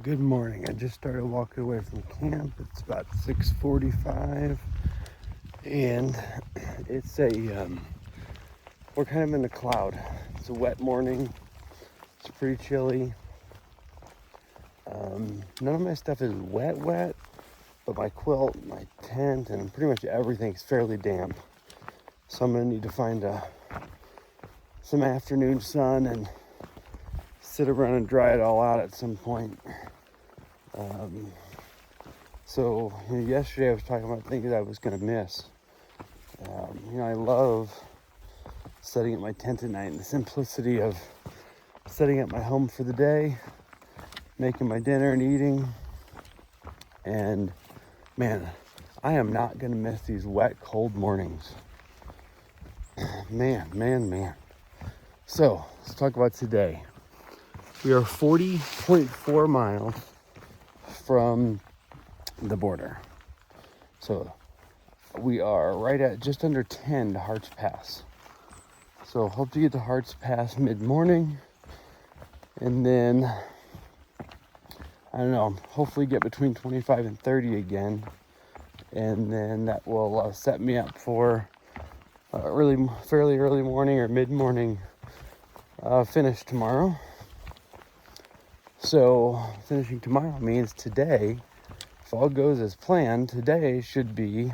Good morning. I just started walking away from camp. It's about 6:45, and it's we're kind of in the cloud. It's a wet morning. It's pretty chilly. None of my stuff is wet, but my quilt, my tent, and pretty much everything is fairly damp. So I'm gonna need to find some afternoon sun and sit around and dry it all out at some point. So yesterday I was talking about things I was going to miss. I love setting up my tent at night and the simplicity of setting up my home for the day, making my dinner and eating. And man, I am not going to miss these wet, cold mornings. Man. So let's talk about today. We are 40.4 miles from the border. So we are right at just under 10 to Hart's Pass. So hope to get to Hart's Pass mid-morning. And then, I don't know, hopefully get between 25 and 30 again. And then that will set me up for fairly early morning or mid-morning finish tomorrow. So finishing tomorrow means today, if all goes as planned, today should be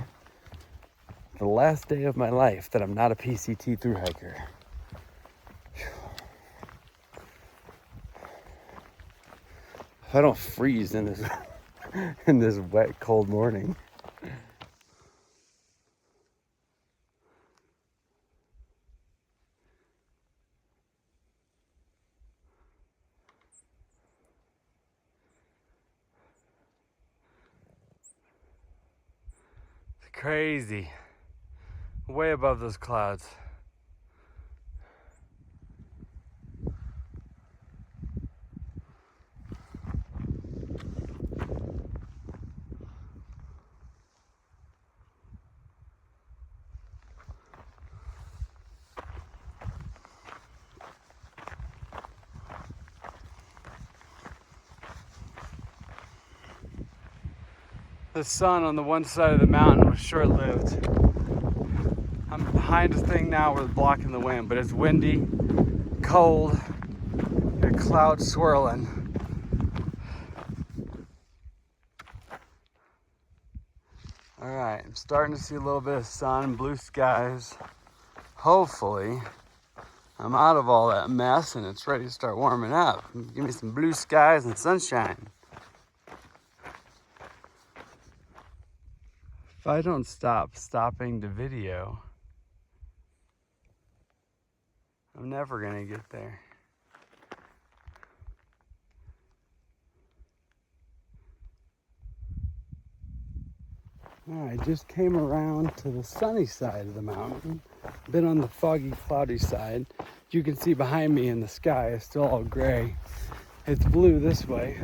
the last day of my life that I'm not a PCT thru hiker. If I don't freeze in this wet, cold morning. Crazy. Way above those clouds. The sun on the one side of the mountain was short-lived. I'm behind a thing now where it's blocking the wind, but it's windy, cold, and clouds swirling. All right, I'm starting to see a little bit of sun, blue skies. Hopefully, I'm out of all that mess and it's ready to start warming up. Give me some blue skies and sunshine. If I don't stop stopping the video, I'm never gonna get there. All right, just came around to the sunny side of the mountain. Been on the foggy, cloudy side. You can see behind me in the sky is still all gray. It's blue this way.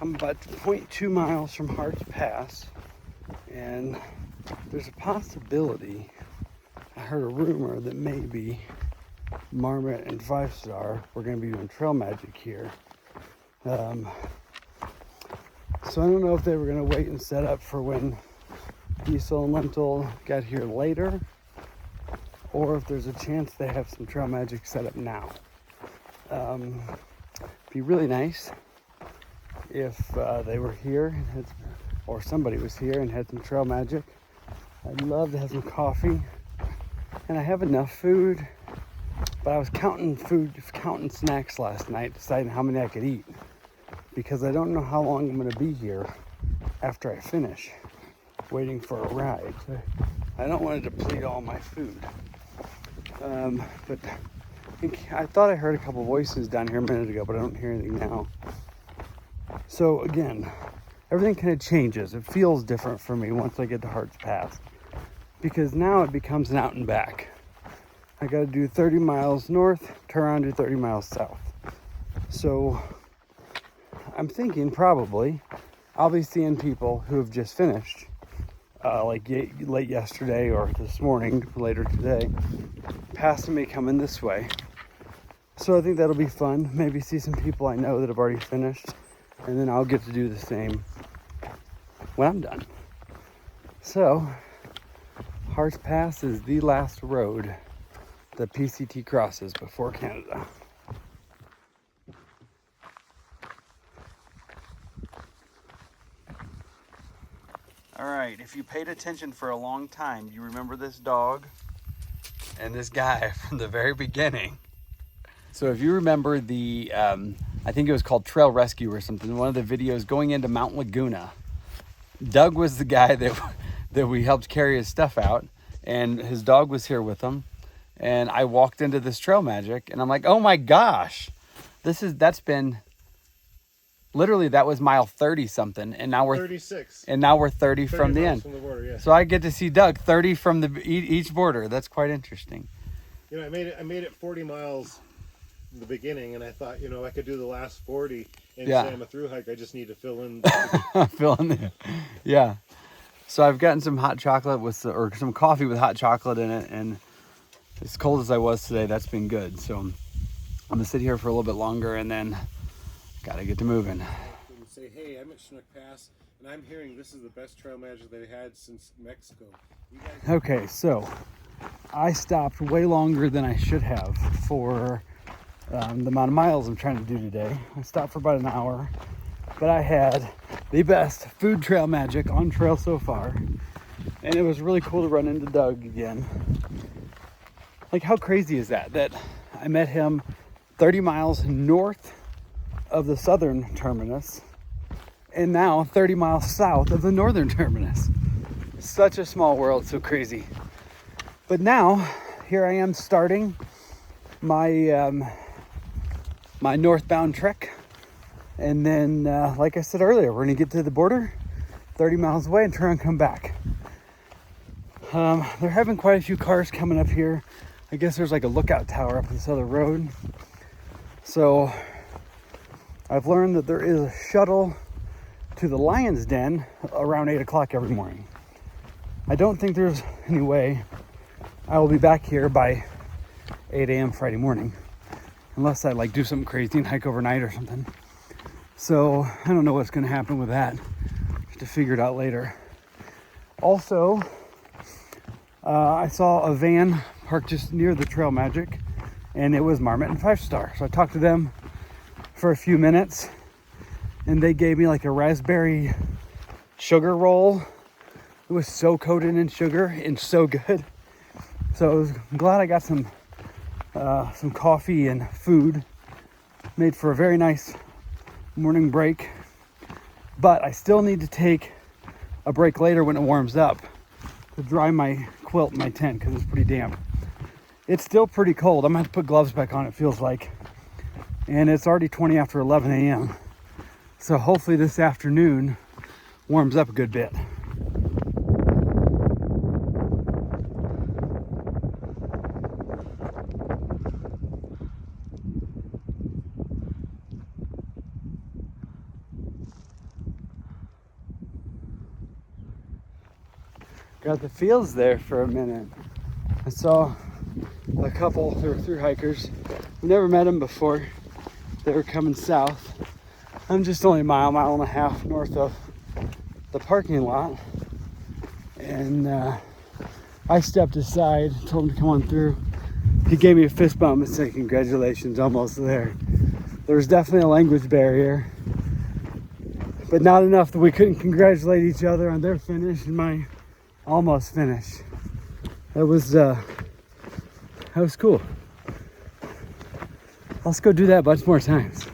I'm about 0.2 miles from Hart's Pass. And there's a possibility, I heard a rumor that maybe Marmot and 5 Star, we're going to be doing trail magic here. So I don't know if they were going to wait and set up for when Diesel and Lentil got here later, or if there's a chance they have some trail magic set up now. It'd be really nice if they were here or somebody was here and had some trail magic. I'd love to have some coffee, and I have enough food, but I was counting snacks last night, deciding how many I could eat, because I don't know how long I'm going to be here after I finish, waiting for a ride. I don't want to deplete all my food. But I thought I heard a couple voices down here a minute ago, but I don't hear anything now. So again, everything kind of changes. It feels different for me once I get to Hart's Pass, because now it becomes an out and back. I got to do 30 miles north, turn around, do 30 miles south. So I'm thinking probably I'll be seeing people who have just finished, like late yesterday or this morning, later today, passing me coming this way. So I think that'll be fun. Maybe see some people I know that have already finished. and then I'll get to do the same when I'm done. So, Hart Pass is the last road the PCT crosses before Canada. All right, if you paid attention for a long time, you remember this dog and this guy from the very beginning. So if you remember the, I think it was called Trail Rescue or something, one of the videos going into Mount Laguna, Doug was the guy that we helped carry his stuff out, and his dog was here with him. And I walked into this Trail Magic, and I'm like, oh my gosh, that's been, literally that was mile 30 something, and now we're 36. And now we're 30 from the end. From the border, yeah. So I get to see Doug 30 from each border. That's quite interesting. You know, I made it 40 miles in the beginning, and I thought, you know, I could do the last 40 and say I'm a through hike. I just need to fill in. Yeah. So I've gotten some hot chocolate or some coffee with hot chocolate in it, and as cold as I was today, that's been good. So I'm gonna sit here for a little bit longer, and then gotta get to moving. And say, hey, I'm at Chinook Pass, and I'm hearing this is the best trail magic they've had since Mexico. Okay, so I stopped way longer than I should have for the amount of miles I'm trying to do today. I stopped for about an hour, but I had the best food trail magic on trail so far, and it was really cool to run into Doug again. Like, how crazy is that I met him 30 miles north of the southern terminus, and now 30 miles south of the northern terminus. Such a small world, so crazy. But now, here I am starting my my northbound trek. And then, like I said earlier, we're gonna get to the border, 30 miles away, and try and come back. They're having quite a few cars coming up here. I guess there's like a lookout tower up this other road. So I've learned that there is a shuttle to the Lion's Den around 8 o'clock every morning. I don't think there's any way I will be back here by 8 a.m. Friday morning, unless I like do something crazy and hike overnight or something. So I don't know what's gonna happen with that. Have to figure it out later. Also, I saw a van parked just near the Trail Magic, and it was Marmot and 5 Star. So I talked to them for a few minutes, and they gave me like a raspberry sugar roll. It was so coated in sugar and so good. So I'm glad I got some coffee and food. Made for a very nice morning break. But I still need to take a break later when it warms up to dry my quilt in my tent, because it's pretty damp. It's still pretty cold. I'm gonna have to put gloves back on, it feels like. And it's already 20 after 11 a.m. So hopefully this afternoon warms up a good bit. Got the fields there for a minute. I saw a couple who were through hikers. We never met them before. They were coming south. I'm just only a mile and a half north of the parking lot. And I stepped aside, told him to come on through. He gave me a fist bump and said, congratulations, almost there. There was definitely a language barrier, but not enough that we couldn't congratulate each other on their finish and my almost finish. That was cool. Let's go do that a bunch more times.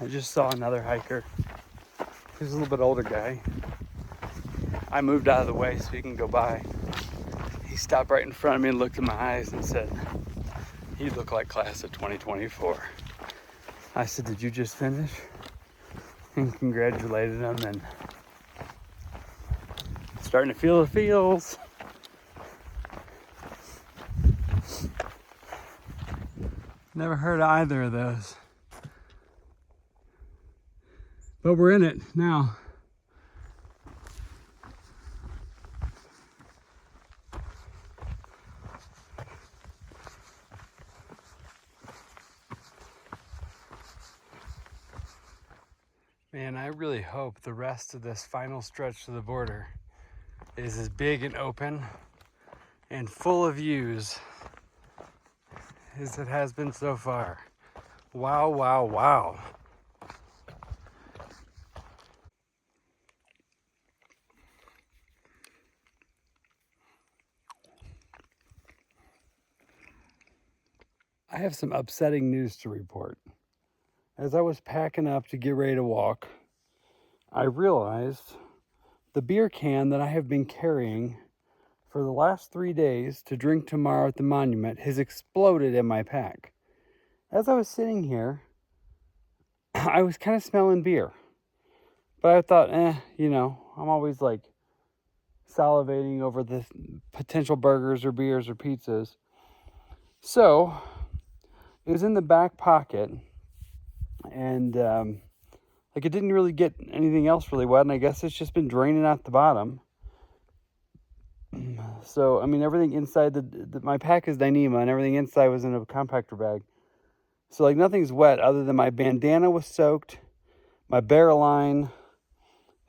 I just saw another hiker. He's a little bit older guy. I moved out of the way so he can go by. He stopped right in front of me and looked in my eyes and said, "He looked like class of 2024. I said, "Did you just finish?" And congratulated him, and starting to feel the feels. Never heard of either of those. But we're in it now. Man, I really hope the rest of this final stretch to the border is as big and open and full of views as it has been so far. Wow, wow, wow. I have some upsetting news to report. As I was packing up to get ready to walk, I realized the beer can that I have been carrying for the last 3 days to drink tomorrow at the monument has exploded in my pack. As I was sitting here, I was kind of smelling beer. But I thought, I'm always like salivating over the potential burgers or beers or pizzas. So it was in the back pocket, and it didn't really get anything else really wet, and I guess it's just been draining out the bottom. So, everything inside my pack is Dyneema, and everything inside was in a compactor bag. So, nothing's wet other than my bandana was soaked, my barrel line,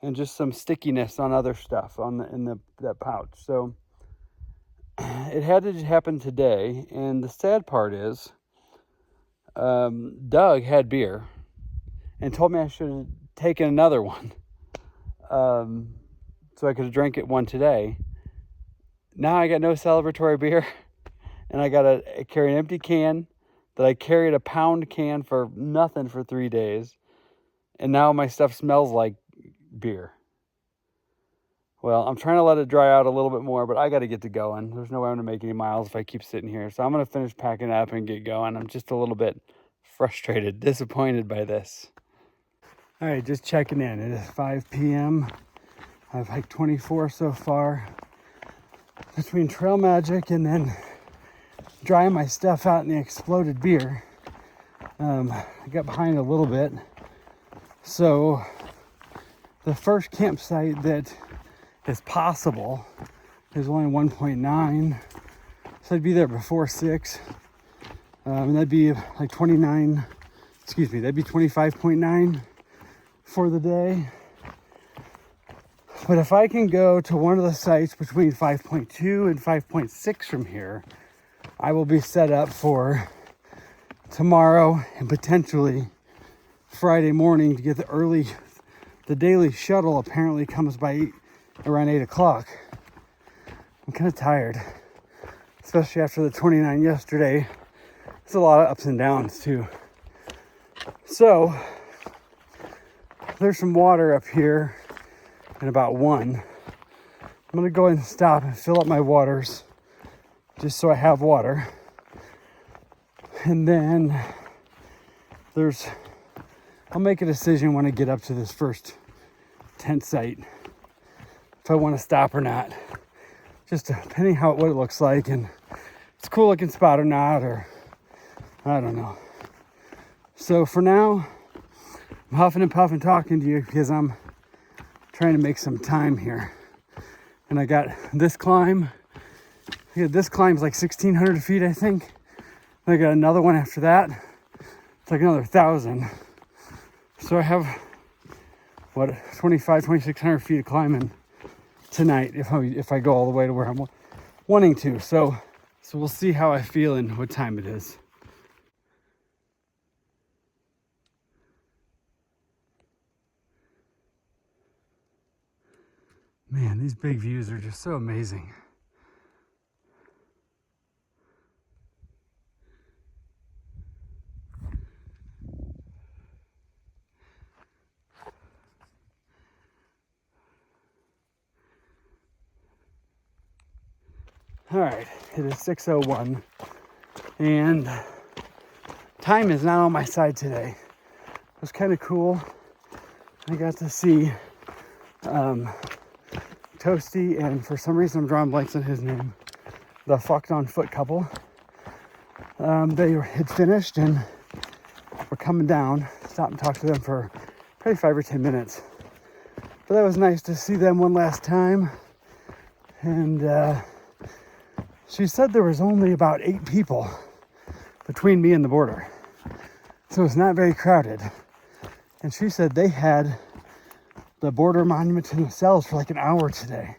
and just some stickiness on other stuff that pouch. So, it had to happen today, and the sad part is, Doug had beer and told me I should have taken another one, so I could have drank one today. Now I got no celebratory beer, and I got to carry an empty can that I carried a pound can for nothing for 3 days, and now my stuff smells like beer. Well, I'm trying to let it dry out a little bit more, but I got to get to going. There's no way I'm going to make any miles if I keep sitting here. So I'm going to finish packing up and get going. I'm just a little bit frustrated, disappointed by this. All right, just checking in. It is 5 p.m. I've hiked 24 so far. Between Trail Magic and then drying my stuff out in the exploded beer, I got behind a little bit. So the first campsite that is possible is only 1.9, so I'd be there before 6, and that'd be like 25.9 for the day. But if I can go to one of the sites between 5.2 and 5.6 from here, I will be set up for tomorrow and potentially Friday morning to get the daily shuttle apparently comes by around 8 o'clock. I'm kind of tired, especially after the 29 yesterday. There's a lot of ups and downs too. So there's some water up here in about 1. I'm gonna go ahead and stop and fill up my waters just so I have water. And then I'll make a decision when I get up to this first tent site if I want to stop or not, just depending what it looks like and it's a cool looking spot or not, or I don't know. So for now, I'm huffing and puffing talking to you because I'm trying to make some time here. And I got this climb. This climb's like 1,600 feet, I think. And I got another one after that. It's like another 1,000. So I have 2,600 feet of climbing tonight if I go all the way to where I'm wanting to. So we'll see how I feel and what time it is. Man, these big views are just so amazing. All right, it is 6:01 and time is not on my side today. It was kind of cool. I got to see Toasty, and for some reason I'm drawing blanks on his name, the Fucked on Foot couple. They had finished and were coming down. Stopped and talked to them for probably 5 or 10 minutes. But that was nice to see them one last time. And she said there was only about 8 people between me and the border. So it's not very crowded. And she said they had the border monument to themselves for like an hour today.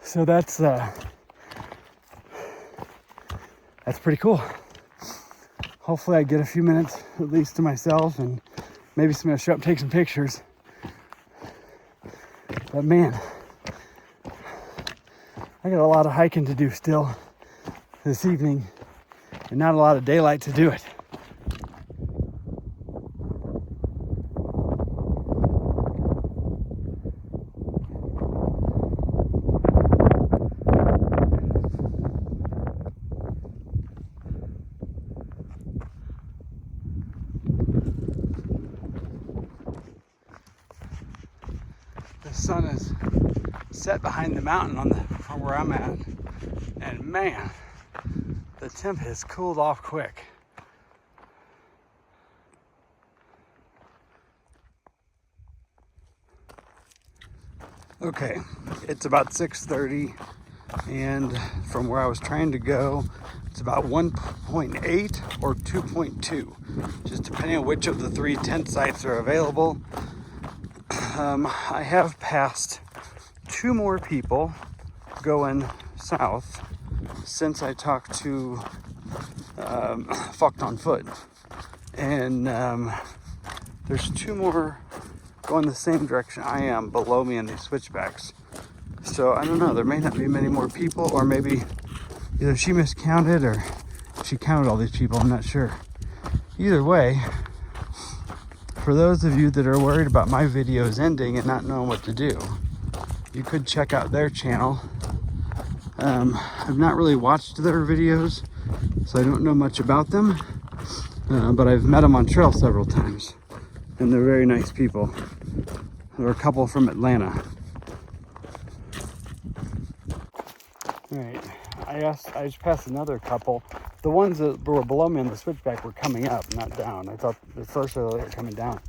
So that's pretty cool. Hopefully I get a few minutes at least to myself, and maybe somebody will show up and take some pictures. But man, I got a lot of hiking to do still this evening, and not a lot of daylight to do it. The sun is set behind the mountain from where I'm at, and man, the temp has cooled off quick. Okay, it's about 6:30, and from where I was trying to go, it's about 1.8 or 2.2, just depending on which of the 3 tent sites are available. I have passed 2 more people going south since I talked to Fucked on Foot, and there's 2 more going the same direction I am below me in these switchbacks. So I don't know, there may not be many more people, or maybe either she miscounted or she counted all these people, I'm not sure. Either way, for those of you that are worried about my videos ending and not knowing what to do, you could check out their channel. I've not really watched their videos, so I don't know much about them, but I've met them on trail several times, and they're very nice people. There were a couple from Atlanta. All right, I just passed another couple. The ones that were below me on the switchback were coming up, not down. I thought the first they were coming down.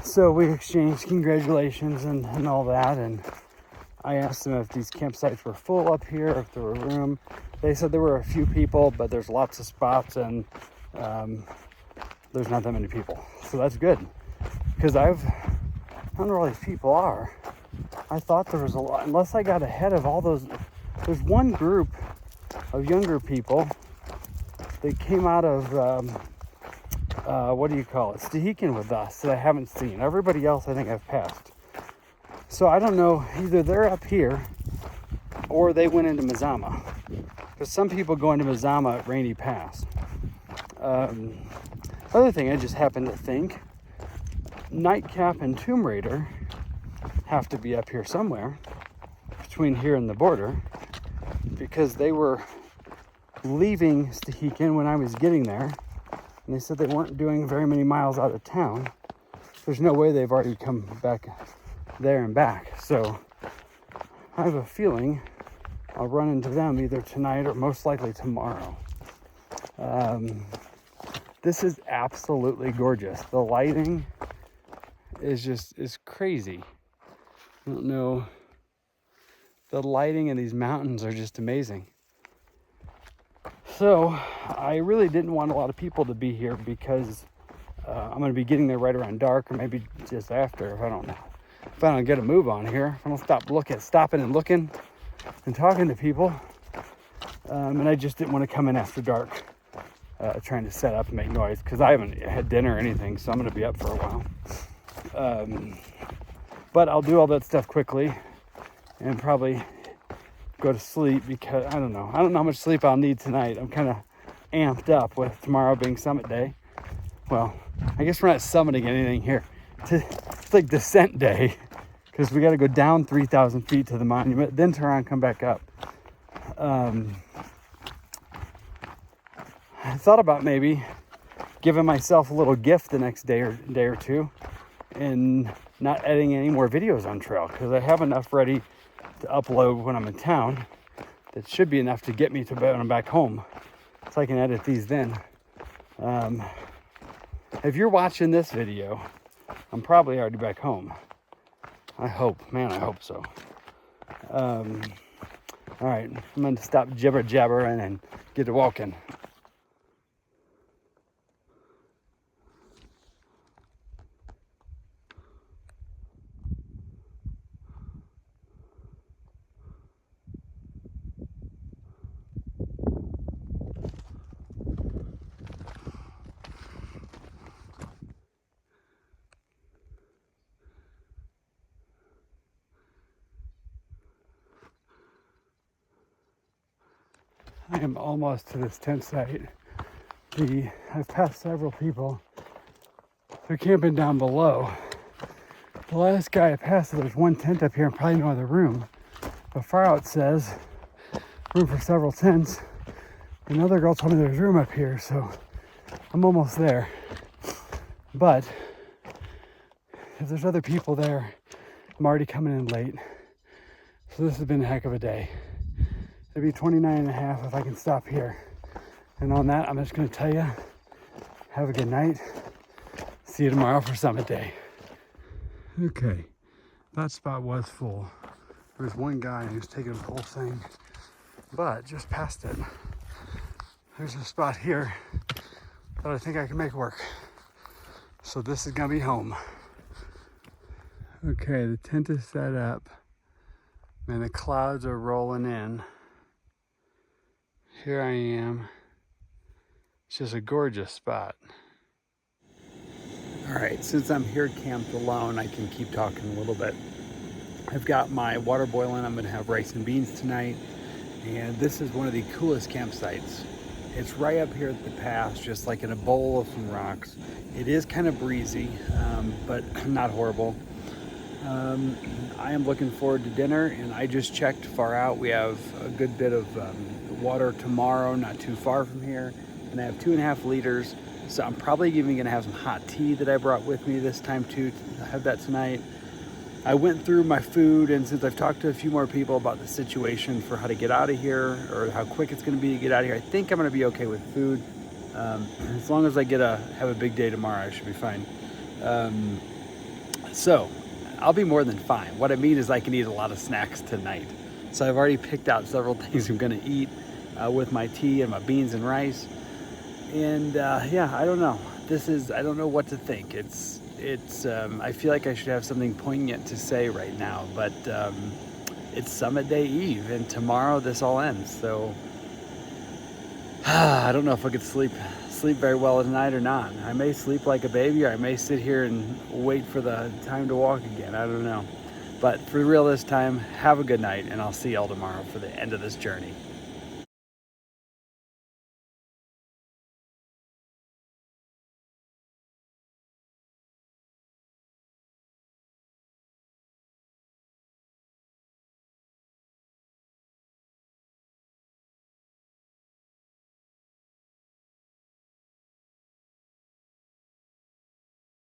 So we exchanged congratulations and all that, and I asked them if these campsites were full up here, if there were room. They said there were a few people, but there's lots of spots, and there's not that many people. So that's good, because I don't know where all these people are. I thought there was a lot, unless I got ahead of all those. There's one group of younger people. They came out of, what do you call it, Stehekin with us that I haven't seen. Everybody else I think I've passed. So I don't know, either they're up here or they went into Mazama. Because some people go into Mazama at Rainy Pass. Other thing I just happened to think, Nightcap and Tomb Raider have to be up here somewhere between here and the border, because they were leaving Stehekin when I was getting there, and they said they weren't doing very many miles out of town. There's no way they've already come back there and back. So I have a feeling I'll run into them either tonight or most likely tomorrow. This is absolutely gorgeous. The lighting is crazy. I don't know. The lighting in these mountains are just amazing. So I really didn't want a lot of people to be here, because I'm going to be getting there right around dark, or maybe just after, I don't know. If I don't get a move on here, if I don't stopping and looking and talking to people, and I just didn't want to come in after dark, trying to set up and make noise, because I haven't had dinner or anything, so I'm going to be up for a while. But I'll do all that stuff quickly and probably go to sleep, because I don't know how much sleep I'll need tonight. I'm kind of amped up with tomorrow being summit day. Well, I guess we're not summiting anything here. It's like descent day, because we got to go down 3,000 feet to the monument, then turn around and come back up. I thought about maybe giving myself a little gift the next day or two, and not editing any more videos on trail, because I have enough ready to upload when I'm in town. that should be enough to get me to when I'm back home, so I can edit these then. If you're watching this video, I'm probably already back home. I hope, man, I hope so. All right, I'm going to stop jibber-jabbering and get to walking. I am almost to this tent site. I've passed several people. They're camping down below. The last guy I passed, there's one tent up here and probably no other room. But far out says room for several tents. Another girl told me there's room up here, so I'm almost there. But if there's other people there, I'm already coming in late. So this has been a heck of a day. It'll be 29 and a half if I can stop here. And on that, I'm just gonna tell you, have a good night. See you tomorrow for summit day. Okay, that spot was full. There was one guy who was taking the whole thing, but just past it, there's a spot here that I think I can make work. So this is gonna be home. Okay, the tent is set up, and the clouds are rolling in. Here I am. It's just a gorgeous spot. All right, since I'm here camped alone, I can keep talking a little bit. I've got my water boiling. I'm gonna have rice and beans tonight. And this is one of the coolest campsites. It's right up here at the pass, just like in a bowl of some rocks. It is kind of breezy, but not horrible. I am looking forward to dinner, and I just checked far out. We have a good bit of water tomorrow, not too far from here, and I have 2.5 liters. So I'm probably even gonna have some hot tea that I brought with me this time too, to have that tonight. I went through my food, and since I've talked to a few more people about the situation for how to get out of here or how quick it's gonna be to get out of here, I think I'm gonna be okay with food. As long as I have a big day tomorrow, I should be fine. So I'll be more than fine. What I mean is I can eat a lot of snacks tonight. So I've already picked out several things I'm gonna eat with my tea and my beans and rice. And yeah, I don't know. I don't know what to think. I feel like I should have something poignant to say right now, but it's Summit Day Eve, and tomorrow this all ends. So I don't know if I could sleep very well tonight or not. I may sleep like a baby, or I may sit here and wait for the time to walk again. I don't know. But for real this time, have a good night, and I'll see y'all tomorrow for the end of this journey.